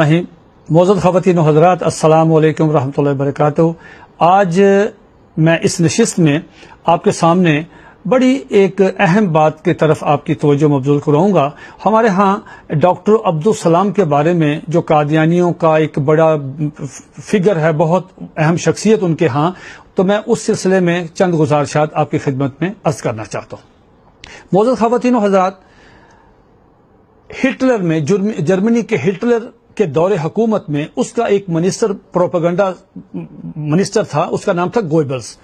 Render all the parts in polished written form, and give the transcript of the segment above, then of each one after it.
رحیم معزز خواتین و حضرات، السلام علیکم ورحمۃ اللہ وبرکاتہ۔ آج میں اس نشست میں آپ کے سامنے بڑی ایک اہم بات کی طرف آپ کی توجہ مبذول کراؤں گا۔ ہمارے ہاں ڈاکٹر عبدالسلام کے بارے میں جو قادیانیوں کا ایک بڑا فگر ہے، بہت اہم شخصیت ان کے ہاں، تو میں اس سلسلے میں چند گزارشات آپ کی خدمت میں عرض کرنا چاہتا ہوں۔ معزز خواتین و حضرات، ہٹلر میں جرمنی کے ہٹلر کے دور حکومت میں اس کا ایک منسٹر، پروپیگنڈا منسٹر تھا، اس کا نام تھا گوئبلز۔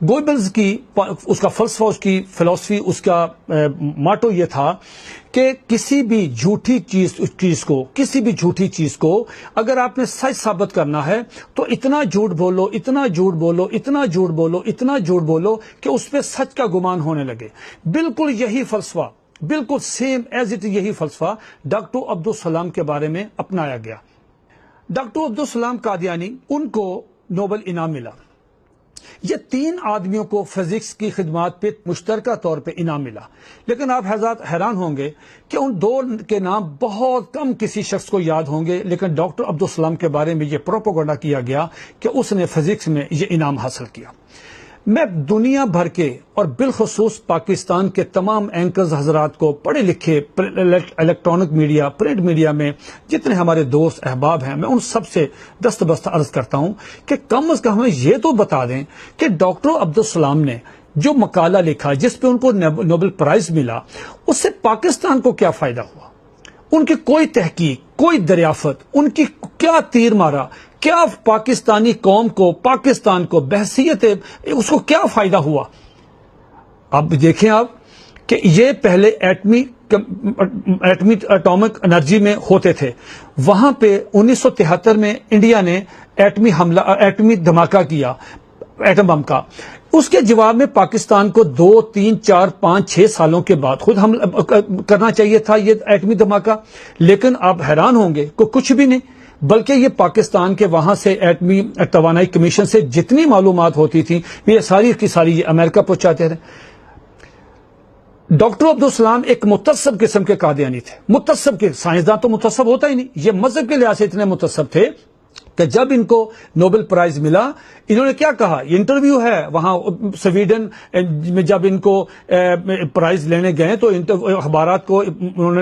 گوئبلز کی اس کا فلسفہ، اس کی فلسفی، اس کا ماٹو یہ تھا کہ کسی بھی جھوٹی چیز کو اگر آپ نے سچ ثابت کرنا ہے تو اتنا جھوٹ بولو، اتنا جھوٹ بولو، اتنا جھوٹ بولو، اتنا جھوٹ بولو کہ اس پہ سچ کا گمان ہونے لگے۔ بالکل یہی فلسفہ، بالکل سیم ایز اٹ یہی فلسفہ ڈاکٹر عبدالسلام کے بارے میں اپنایا گیا۔ ڈاکٹر عبدالسلام قادیانی، ان کو نوبل انعام ملا۔ یہ تین آدمیوں کو فزکس کی خدمات پہ مشترکہ طور پہ انعام ملا، لیکن آپ حضرات حیران ہوں گے کہ ان دو کے نام بہت کم کسی شخص کو یاد ہوں گے، لیکن ڈاکٹر عبدالسلام کے بارے میں یہ پروپیگنڈا کیا گیا کہ اس نے فزکس میں یہ انعام حاصل کیا۔ میں دنیا بھر کے اور بالخصوص پاکستان کے تمام اینکرز حضرات کو، پڑھے لکھے الیکٹرانک میڈیا، پرنٹ میڈیا میں جتنے ہمارے دوست احباب ہیں، میں ان سب سے دستبست عرض کرتا ہوں کہ کم از کم ہمیں یہ تو بتا دیں کہ ڈاکٹر عبدالسلام نے جو مقالہ لکھا جس پہ ان کو نوبل پرائز ملا، اس سے پاکستان کو کیا فائدہ ہوا؟ ان کی کوئی تحقیق، کوئی دریافت، ان کی کیا تیر مارا؟ کیا پاکستانی قوم کو، پاکستان کو بحثیت اس کو کیا فائدہ ہوا؟ اب دیکھیں آپ کہ یہ پہلے اٹامک انرجی میں ہوتے تھے، وہاں پہ 1973 میں انڈیا نے ایٹمی دھماکہ کیا، ایٹم بم کا۔ اس کے جواب میں پاکستان کو 2، 3، 4، 5، 6 سالوں کے بعد خود حملہ کرنا چاہیے تھا، یہ ایٹمی دھماکہ، لیکن آپ حیران ہوں گے کہ کچھ بھی نہیں، بلکہ یہ پاکستان کے وہاں سے ایٹمی توانائی کمیشن سے جتنی معلومات ہوتی تھی یہ ساری کی ساری یہ امریکہ پہنچاتے رہے۔ ڈاکٹر عبدالسلام ایک متعصب قسم کے قادیانی تھے، متعصب کے، سائنسدان تو متعصب ہوتا ہی نہیں، یہ مذہب کے لحاظ سے اتنے متعصب تھے کہ جب ان کو نوبل پرائز ملا، انہوں نے کیا کہا؟ یہ انٹرویو ہے وہاں سویڈن میں، جب ان کو پرائز لینے گئے تو اخبارات کو انہوں نے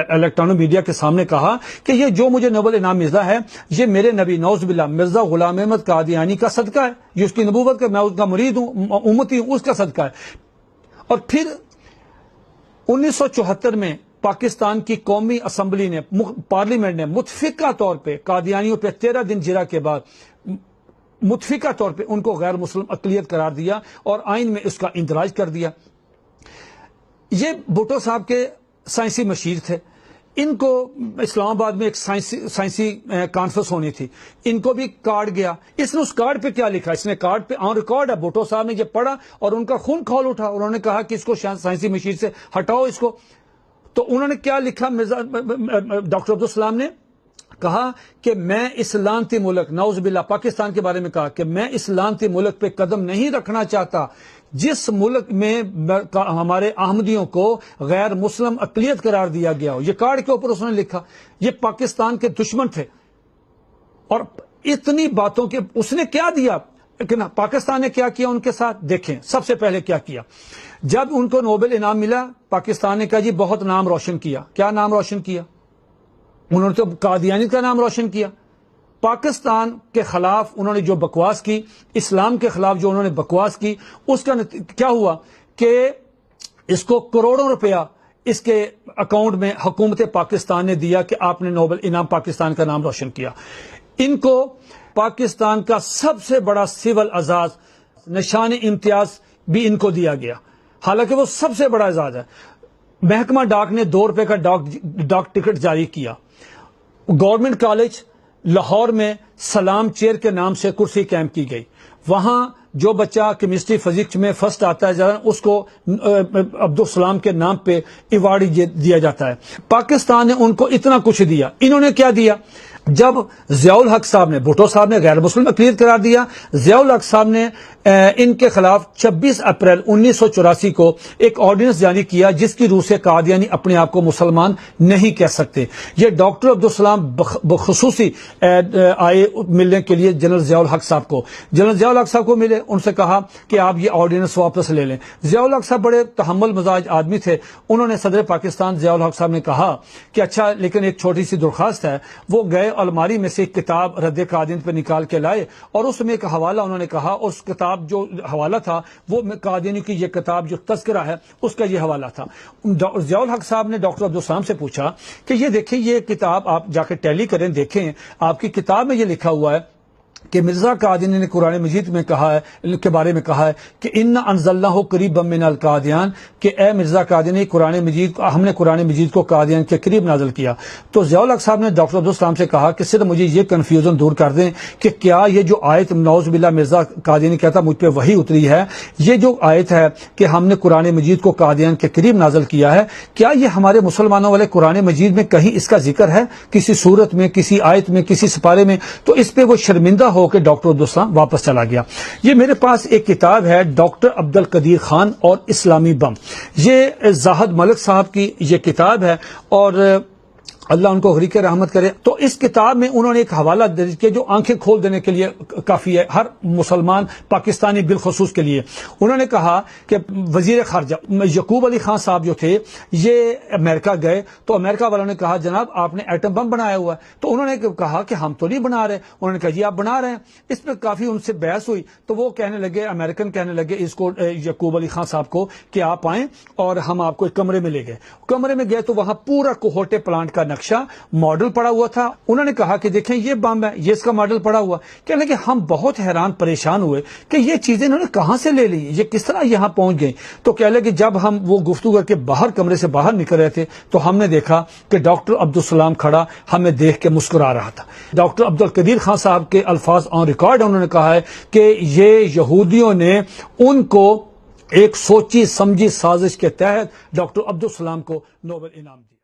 الیکٹرانک میڈیا کے سامنے کہا کہ یہ جو مجھے نوبل انعام ملا ہے یہ میرے نبی نعوذ باللہ مرزا غلام احمد قادیانی کا صدقہ ہے، یہ اس کی نبوت کا، میں اس کا مرید ہوں، امتی ہوں، اس کا صدقہ ہے۔ اور پھر 1974 میں پاکستان کی قومی اسمبلی نے، پارلیمنٹ نے متفقہ طور پہ قادیانیوں پہ 13 دن جرا کے بعد متفقہ طور پہ ان کو غیر مسلم اقلیت قرار دیا اور آئین میں اس کا اندراج کر دیا۔ یہ بھٹو صاحب کے سائنسی مشیر تھے، ان کو اسلام آباد میں ایک سائنسی کانفرنس ہونی تھی، ان کو بھی کارڈ گیا۔ اس نے اس کارڈ پہ کیا لکھا؟ اس نے کارڈ پہ آن ریکارڈ ہے، بھٹو صاحب نے یہ پڑھا اور ان کا خون کھول اٹھا، انہوں نے کہا کہ اس کو سائنسی مشیر سے ہٹاؤ اس کو۔ تو انہوں نے کیا لکھا؟ ڈاکٹر عبدالسلام نے کہا کہ میں اس لعنتی ملک، نعوذ باللہ، پاکستان کے بارے میں کہا کہ میں اس لعنتی ملک پہ قدم نہیں رکھنا چاہتا جس ملک میں ہمارے احمدیوں کو غیر مسلم اقلیت قرار دیا گیا ہو۔ یہ کارڈ کے اوپر اس نے لکھا۔ یہ پاکستان کے دشمن تھے اور اتنی باتوں کے اس نے کیا دیا، لیکن پاکستان نے کیا کیا ان کے ساتھ؟ دیکھیں سب سے پہلے کیا کیا۔ جب ان کو نوبل انعام ملا، پاکستان نے کہا جی بہت نام روشن کیا۔ کیا نام روشن کیا؟ انہوں نے تو قادیانی کا نام روشن کیا۔ پاکستان کے خلاف انہوں نے جو بکواس کی، اسلام کے خلاف جو انہوں نے بکواس کی، اس کا کیا ہوا کہ اس کو کروڑوں روپیہ اس کے اکاؤنٹ میں حکومت پاکستان نے دیا کہ آپ نے نوبل انعام پاکستان کا نام روشن کیا۔ ان کو پاکستان کا سب سے بڑا سول اعزاز، نشان امتیاز بھی ان کو دیا گیا، حالانکہ وہ سب سے بڑا اعزاز ہے۔ محکمہ ڈاک نے 2 روپے کا ڈاک ٹکٹ جاری کیا۔ گورنمنٹ کالج لاہور میں سلام چیئر کے نام سے کرسی قائم کی گئی، وہاں جو بچہ کیمسٹری فزکس میں فرسٹ آتا ہے اس کو عبدالسلام کے نام پہ ایوارڈ دیا جاتا ہے۔ پاکستان نے ان کو اتنا کچھ دیا۔ انہوں نے کیا دیا؟ جب ضیاء الحق صاحب نے، بھٹو صاحب نے غیر مسلم اقلیت قرار دیا، ضیاء الحق صاحب نے ان کے خلاف 26 اپریل 1984 کو ایک آرڈیننس جاری کیا جس کی روح سے قادیانی اپنے آپ کو مسلمان نہیں کہہ سکتے۔ یہ ڈاکٹر عبدالسلام بخصوصی آئے ملنے کے لیے جنرل ضیاء الحق صاحب کو، جنرل ضیاء الحق صاحب کو ملے، ان سے کہا کہ آپ یہ آرڈیننس واپس لے لیں۔ ضیاء الحق صاحب بڑے تحمل مزاج آدمی تھے، انہوں نے صدر پاکستان ضیاء الحق صاحب نے کہا کہ اچھا لیکن ایک چھوٹی سی درخواست ہے۔ وہ گئے الماری میں سے ایک کتاب رد قادیانیت پہ نکال کے لائے اور اس میں ایک حوالہ انہوں نے کہا، اس کتاب جو حوالہ تھا وہ قادیانی کی یہ کتاب جو تذکرہ ہے اس کا یہ حوالہ تھا۔ ضیاء الحق صاحب نے ڈاکٹر عبدالسلام سے پوچھا کہ یہ دیکھیں، یہ کتاب آپ جا کے ٹیلی کریں، دیکھیں آپ کی کتاب میں یہ لکھا ہوا ہے کہ مرزا قادیانی نے قرآن مجید میں کہا ہے، کے بارے میں کہا ہے کہ ان انزلناہ قریبا من القادیان، کہ اے مرزا قادیانی قرآن مجید کو، ہم نے قرآن مجید کو قادیان کے قریب نازل کیا۔ تو ضیاء الحق صاحب نے ڈاکٹر عبدالسلام سے کہا کہ صرف مجھے یہ کنفیوژن دور کر دیں کہ کیا یہ جو آیت نعوذ باللہ مرزا قادیانی کہتا مجھ پہ وہی اتری ہے، یہ جو آیت ہے کہ ہم نے قرآن مجید کو قادیان کے قریب نازل کیا ہے، کیا یہ ہمارے مسلمانوں والے قرآن مجید میں کہیں اس کا ذکر ہے کسی صورت میں، کسی آیت میں، کسی سپارے میں؟ تو اس پہ وہ شرمندہ ہو کے ڈاکٹر عبدالسلام واپس چلا گیا۔ یہ میرے پاس ایک کتاب ہے ڈاکٹر عبد القدیر خان اور اسلامی بم، یہ زاہد ملک صاحب کی یہ کتاب ہے اور اللہ ان کو غریق رحمت کرے۔ تو اس کتاب میں انہوں نے ایک حوالہ درج کیا جو آنکھیں کھول دینے کے لیے کافی ہے ہر مسلمان پاکستانی بالخصوص کے لیے۔ انہوں نے کہا کہ وزیر خارجہ یعقوب علی خان صاحب جو تھے یہ امریکہ گئے تو امریکہ والوں نے کہا جناب آپ نے ایٹم بم بنایا ہوا ہے، تو انہوں نے کہا کہ ہم تو نہیں بنا رہے۔ انہوں نے کہا جی آپ بنا رہے ہیں۔ اس پہ کافی ان سے بحث ہوئی تو وہ کہنے لگے، امریکن کہنے لگے اس کو، یعقوب علی خان صاحب کو، کہ آپ آئیں اور ہم آپ کو ایک کمرے میں لے گئے۔ کمرے میں گئے تو وہاں پورا کوہوٹے پلانٹ کا نقشہ ماڈل پڑا ہوا تھا۔ انہوں نے کہا کہ دیکھیں یہ بم ہے، یہ اس کا ماڈل پڑا ہوا۔ کہنے لگے ہم بہت حیران پریشان ہوئے کہ یہ چیزیں انہوں نے کہاں سے لے لی، یہ کس طرح یہاں پہنچ گئی۔ تو کہنے لگے جب ہم وہ گفتگو کر کے باہر کمرے سے باہر نکل رہے تھے تو ہم نے دیکھا کہ ڈاکٹر عبدالسلام کھڑا ہمیں دیکھ کے مسکرا رہا تھا۔ ڈاکٹر عبد القدیر خان صاحب کے الفاظ آن ریکارڈ انہوں نے کہا ہے کہ یہ یہودیوں نے ان کو ایک سوچی سمجھی سازش کے تحت ڈاکٹر عبدالسلام کو نوبل انعام دیا۔